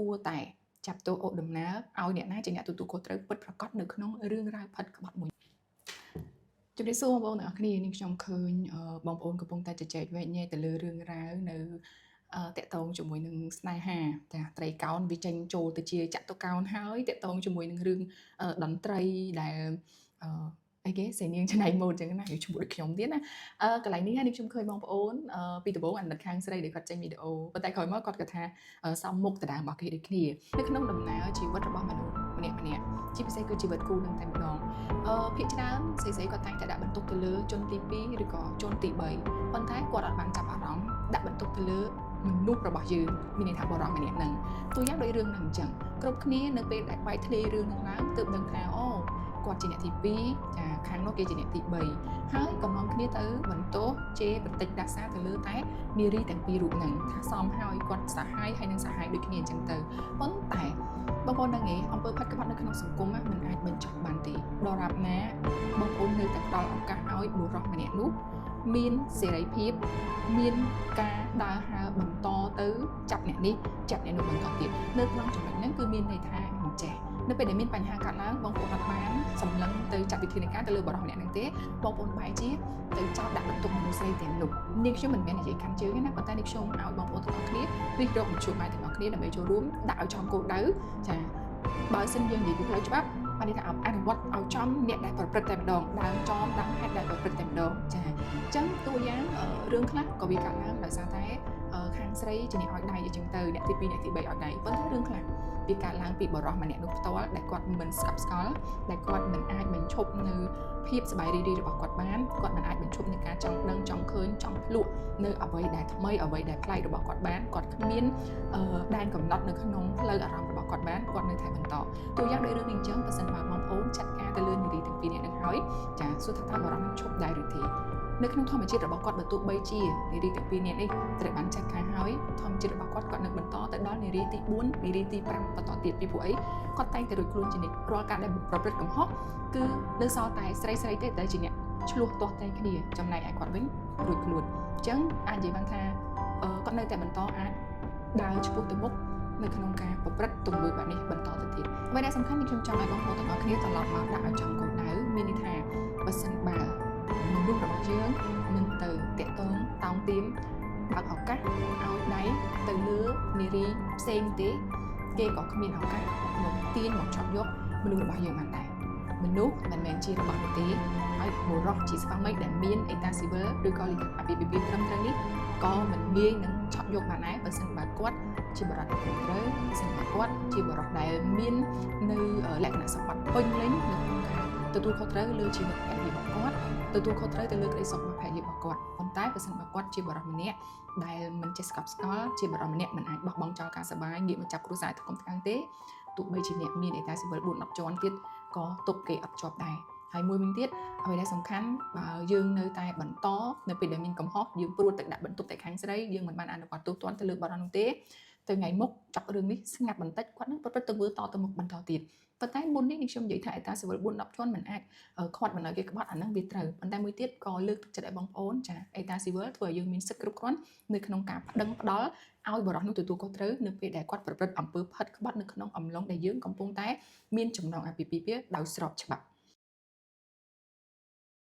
ួតែចាប់តួអូដំណើរឲ្យអ្នកណាជាអ្នកទទួលខុសត្រូវពិតប្រាកដនៅក្នុងរឿងរ៉ាវផិតក្បត់មួយជំរាបសួរបងប្អូនទាំងអស់គ្នានាងខ្ញុំឃើញបងប្អូនកំពុងតែជជែកវែកញែកទៅលើរឿងរ៉ាវនៅតាក់ទងជាមួយនឹងស្នេហាចាត្រីកោណវាចេញចូលទៅជាចតុកោណហើយតាក់ទងជាមួយនឹងរឿងតន្ត្រីដែលអីគេសេនាងច្នៃម៉ូដចឹងណាឈ្មោះដូចខ្ញុំទៀតណាកន្លែងនេះនេះខ្ញុំឃើញបងប្អូនពីដំបូងអាណិតខាងស្រីដែលគាត់ចេញវីដេអូប៉ុន្តែក្រោយមកគាត់គាត់ថាសំមុខដដែលរបស់គេដូចគ្នានៅក្នុងដំណើរជីវិតរបស់មនុស្សម្នាក់ជាពិសេសគឺជីវិតគូនឹងតែម្ដងភាគច្រើនស្រីគាត់តែងតែដាក់បន្ទុកទៅលើជនទី2ឬក៏ជនទី3ប៉ុន្តែគាត់អត់បានចាប់អារម្មណ៍ដាក់បន្ទុកទៅលើមនុស្សរបស់យើងមានន័យថាបរិបទម្នាក់ហ្នឹងទូយ៉ាងដូចរឿងហ្នឹងអញ្ចឹងគ្រប់គ្នានៅពេលដែលបែកធ្លាយរឿងហ្នឹងឡើងទើបដឹងថាអូគាត់ជាអ្នកទី2ចាខាងនោះគេជាអ្នកទី3ហើយកំណត់គ្នាទៅបន្ទោសជេរបន្តិចដាក់សារទៅលើតែនារីទាំងពីររូបហ្នឹងថាសមហើយគាត់សាហាយហើយនឹងសាហាយដូចគ្នាអញ្ចឹងទៅប៉ុន្តែបងប្អូនដឹងទេអំពើផិតក្បត់នៅក្នុងសង្គមមិនអាចបញ្ចប់បានទេដរាបណាបងប្អូននៅតែផ្ដល់ឱកាសឲ្យបុរសម្នាក់នោះមានសេរីភាពមានការដើរហើរបន្តទៅចាប់អ្នកនេះចាប់អ្នកនោះបន្តទៀតនៅក្នុងចំណុចហ្នឹងគឺមានន័យថាអញ្ចេះនៅពេលដែលមានបញ្ហាកើតឡើងបងប្អូនអត់បានសម្លឹងទៅចាត់វិធានការទៅលើបរិបទម្នាក់ហ្នឹងទេបងប្អូនបែរជាទៅចោទដាក់បន្ទុកមនុស្សស្រីទាំងនោះនាងខ្ញុំមិនមែននិយាយខាងជើងទេណាប៉ុន្តែនាងខ្ញុំឲ្យបងប្អូនទាំងអស់គ្នាវិរកមជ្ឈមបាយទាំងអស់គ្នាដើម្បីចូលរួមដាក់ឲ្យចំគោលដៅចាបើសិនយើងនិយាយពីផ្លូវច្បាប់បានន័យថាអនុវត្តឲ្យចំអ្នកដែលប្រព្រឹត្តតែម្ដងដើមចំដើមហេតុដែលប្រព្រឹត្តតែម្ដងចាអញ្ចឹងតួយ៉ាងរឿងខ្លះក៏វាកើតឡើងដោយសារតែខាងស្រីជាអ្នកឲ្យដៃអញ្ចឹងទៅអ្នកទី2អ្នកទី3ឲ្យដៃប៉ុន្តែរឿងខ្លះវាកើតឡើងពីបរិសម្នាក់នោះផ្ទាល់ដែលគាត់មិនស្កប់ស្កល់ដែលគាត់មិនអាចបញ្ឈប់នៅភាពសប្បាយរីករាយរបស់គាត់បានគាត់មិនអាចបញ្ឈប់នៅការចង់ដឹងចង់ឃើញចង់ភ្លក់នៅអ្វីដែលថ្មីអ្វីដែលប្លែករបស់គាត់បានគាត់គ្មានដែនកំណត់នៅក្នុងផ្លូវអារម្មណ៍របស់គាត់បានគាត់នៅតែបន្តទូយ៉ាងដូចរឿងនេះអញ្ចឹងបើសិនបើបងប្អូនចាត់ការទៅលើនារីទាំងពីរនាក់នឹងហើយចាសួរថាបរិសម្នាក់ឈប់ដែរឬទេនៅក្នុងធម្មជាតិរបស់គាត់បើទោះបីជានារីទាំងពីរនាក់នេះត្រូវបានចាត់ការហើយធម្មជាតិរបស់គាត់នឹងបន្តទៅដល់នារីទី4នារីទី5បន្តទៀតពីព្រោះអីគាត់តែងតែរួចខ្លួនជានិច្ចរាល់ការដែលប្រព្រឹត្តកំហុសគឺនៅសល់តែស្រីទេតែជាអ្នកឆ្លោះទាស់តែគ្នាចំណែកឯគាត់វិញរួចខ្លួនអញ្ចឹងអាចនិយាយបានថាគាត់នៅតែបន្តអាចដើរឆ្ពោះទៅមុខនៅក្នុងការប្រព្រឹត្តទង្វើបែបនេះបន្តទៅទៀតអ្វីដែលសំខាន់នេះខ្ញុំចង់ឲ្យបងប្អូនទាំងអស់គ្នាត្រឡប់មកដាក់ឲ្យចំគោលដៅមានន័យថាបើសិនបើមនុស្សរបស់យើងមិនទៅតាក់ទងតោងទាមបើកឱកាសឲ្យដៃទៅលើនារីផ្សេងទេគេក៏គ្មានឱកាសមកទាញមកឆក់យកមនុស្សរបស់យើងបានដែរមនុស្សមិនមែនជារបស់នោះទេហើយបុរសជាស្វាមីដែលមានអេតាស៊ីវិលឬក៏លិខិតអាពាហ៍ពិពាហ៍ត្រឹមត្រូវនេះក៏មិនងាយនឹងឆក់យកបានដែរបើសិនបើគាត់ជាបរិបទត្រឹមត្រូវបើសិនបើគាត់ជាបរិបទដែលមាននៅលក្ខណៈសម្បត្តិពេញលេញនៅក្នុងការទទួលខុសត្រូវលើជីវិតភរិយារបស់គាត់ទទួលខុសត្រូវទៅលើក្តីសុខរបស់ភរិយារបស់គាត់ប៉ុន្តែបើសិនបើគាត់ជាបរិបទម្នាក់ដែលមិនចេះស្កប់ស្កល់ជាបរិបទម្នាក់មិនអាចបោះបង់ចោលការសប្បាយងាកមកចាប់គ្រួសារទៅគុំខាងទេទោះបីជាអ្នកមានអេតាស៊ីវិល4-10ជាន់ទៀតក៏ទុកគេអត់ជាប់ដែរហើយមួយវិញទៀតអ្វីដែលសំខាន់បើយើងនៅតែបន្តនៅពេលដែលមានកំហុសយើងព្រួតទឹកដាក់បន្ទុកតែខាងស្រីយើងមិនបានអនុវត្តទូទាត់ទៅលើបរិបទនោះទេទៅថ្ងៃមុខចាប់រឿងនេះស្ងាត់បន្តិចគាត់នឹងប្រព្រឹត្តទៅធ្វើតទៅមុខបន្តទៀតប៉ុន្តែមុននេះខ្ញុំនិយាយថាអេតាស៊ីវិល4-10ជាន់មិនអាចខ្វាត់មិនឲ្យគេក្បត់អាហ្នឹងវាត្រូវប៉ុន្តែមួយទៀតក៏លើកទឹកចិត្តឲ្យបងប្អូនចាអេតាស៊ីវិលធ្វើឲ្យយើងមានសិទ្ធិគ្រប់គ្រាន់នៅក្នុងការប្តឹងផ្ដល់ឲ្យបរិបទនោះទទួលខុសត្រូវនៅពេលដែលគាត់ប្រព្រឹត្តអំពើផិតក្បត់នៅក្នុងអំឡុងដែលយើងកំពុងតែមានចំណងអាពាហ៍ពិពាហ៍ដោយស្របច្បាប់